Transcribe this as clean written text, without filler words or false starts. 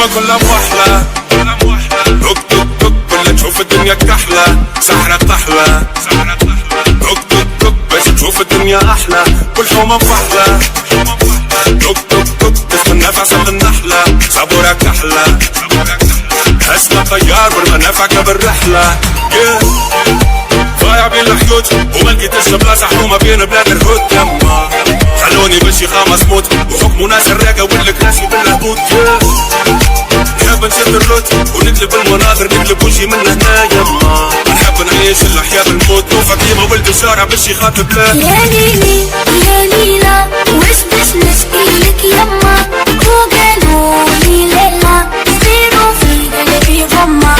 الدنيا كلها موحلة، توك توك توك كل تشوف الدنيا كحلة، سحرة طحلة توك توك توك باش تشوف الدنيا أحلى، كل حومة مفحلة توك توك توك تستنى في عسل النحلة، صبورة كحلة اسمع طيار بالمنافع بالرحلة ضايع بين الحيوت وما لقيتش بلاصة حومة بين بلاد الهود يما خلوني بشي خامس موت وحكموا ناس الراقة والكراسي بالهبوط نحب نشد الروت ونقلب المناظر نقلب وجهي من هنا يما نحب نعيش الأحياء بالموت نوفى كيما ولد الشارع باش يخاطب لا يا ليلي يا ليلى وش باش نشكيلك يما وقالولي ليلى ديروا في قلبي غمة